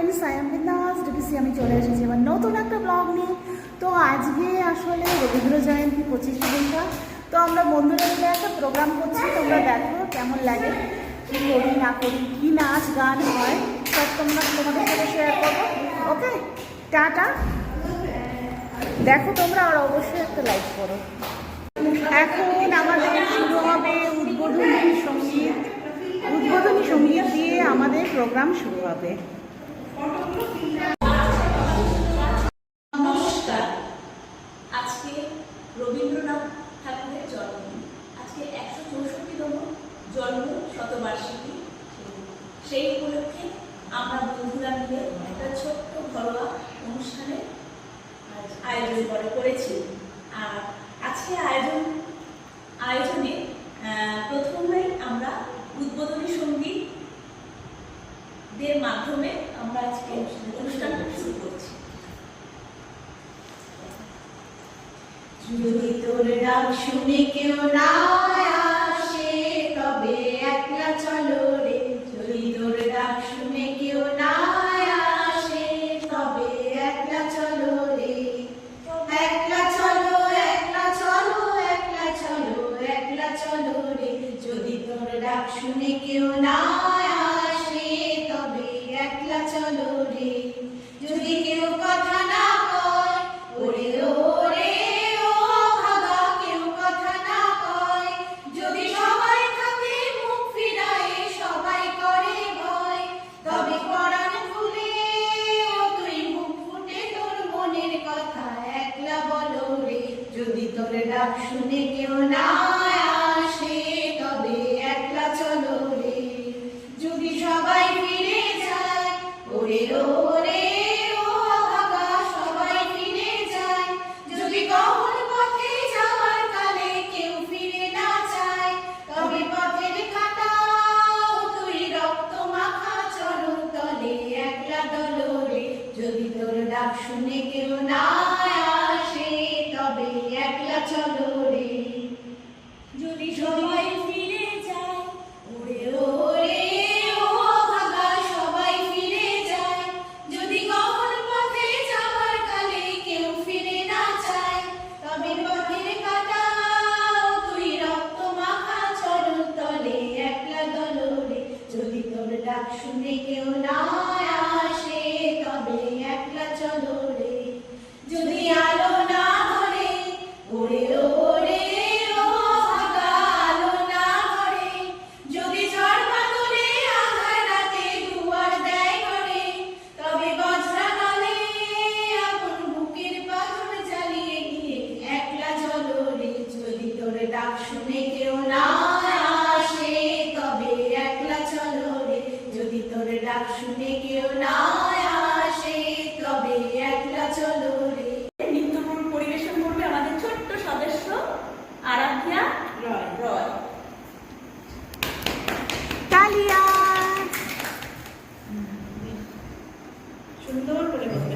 Friends, I am বিন্দাস DPC. আমি চলে এসেছি এবার নতুন একটা ব্লগ নিয়ে। তো আজকে আসলে রবীন্দ্র জয়ন্তী 25শে বৈশাখ। তো আমরা বন্ধুরা মিলে একটা প্রোগ্রাম করছি, তোমরা দেখো কেমন লাগে, কী করি না করি, কী নাচ গান হয় সব তোমাদের সাথে শেয়ার করবো। ওকে, টাটা। দেখো তোমরা, আর অবশ্যই একটা লাইক করো। এখন আমাদের শুরু হবে উদ্বোধনী সঙ্গীত দিয়ে আমাদের প্রোগ্রাম শুরু হবে। নমস্কার। আজকে রবীন্দ্রনাথ ঠাকুরের জন্মদিন, আজকে 164তম জন্ম শতবার্ষিকী। সেই উপলক্ষে আমরা বন্ধুরা মিলে একটা ছোট্ট ঘরোয়া অনুষ্ঠানের আয়োজন করেছি। আর আজকে আয়োজনে প্রথমেই আমরা উদ্বোধনী সঙ্গীতদের মাধ্যমে আমরা আজকে অনুষ্ঠানটা শুরু করছি। যদি তোর ডাক শুনে কেউ না আসে তবে একলা চলো রে। যদি তোর ডাক শুনে কেউ না আসে তবে একলা চলো রে। একলা চলো, একলা চলো, একলা চলো, একলা চলো রে। যদি তোর ডাক শুনে কেউ না আসে তবে একলা চলো রে। যদি কেউ কথা না কয় ওরে ওরে ও ভাগা, কেউ কথা না কয়, যদি সবাই থাকে মুখ ফিরায় সবাই করে ভয়, তবে পরাণ খুলে ও তুই মুখ ফুটে তোর মনের কথা একলা বলো রে। যদি তোর ডাক শুনে কেউ না আসে তবে একলা চলো রে। যদি সবাই ফিরে যায় ওরে ওরে ও ভাগা, সবাই ফিরে যায়, যদি কখন পথে যাওয়ার কালে কেউ ফিরে না চায়, তবে পথের কাঁটা ও তুই রক্ত মাখা চরণ তলে একলা দলো রে। যদি তোর ডাক শুনে কেউ না আসে তবে একলা চলো রে। যদি সবাই ফিরে যায় ওরে ওরে ও ভাগা, সবাই ফিরে যায়, যদি কখন পথে যাওয়ার কালে কেউ ফিরে না চায়, তবে পথের কাঁটা ও তুই রক্ত মাখা চরণ তলে একলা দলো রে। যদি তোর ডাক শুনে কেউ না আসে তবে একলা চলো রে। যদি আলো না ধরে ওরে ওরে ও ভাগা, আলো না ধরে, যদি ঝড় বাদলে আঁধার রাতে দুয়ার দেয় ঘরে, তবে বজ্রা নলে আপন বুকের পাথর জ্বালিয়ে গিয়ে একলা চলো রে। যদি তোর ডাক শুনে কেউ না আসে তবে একলা চলো রে। যদি তোর ডাক শুনে কেউ না আসে তবে একলা চলো রে। নৃত্য পরিবেশন করবে আমাদের ছোট্ট সদস্য আরাধ্যা রয়। তালিয়া। সুন্দর করে বলবে।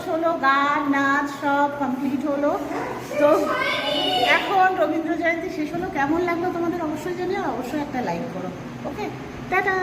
শেষ হলো, গান নাচ সব কমপ্লিট হলো। তো এখন রবীন্দ্র জয়ন্তী শেষ হলো। কেমন লাগলো তোমাদের অবশ্যই জানিও, অবশ্যই একটা লাইক করো। ওকে, টাটা।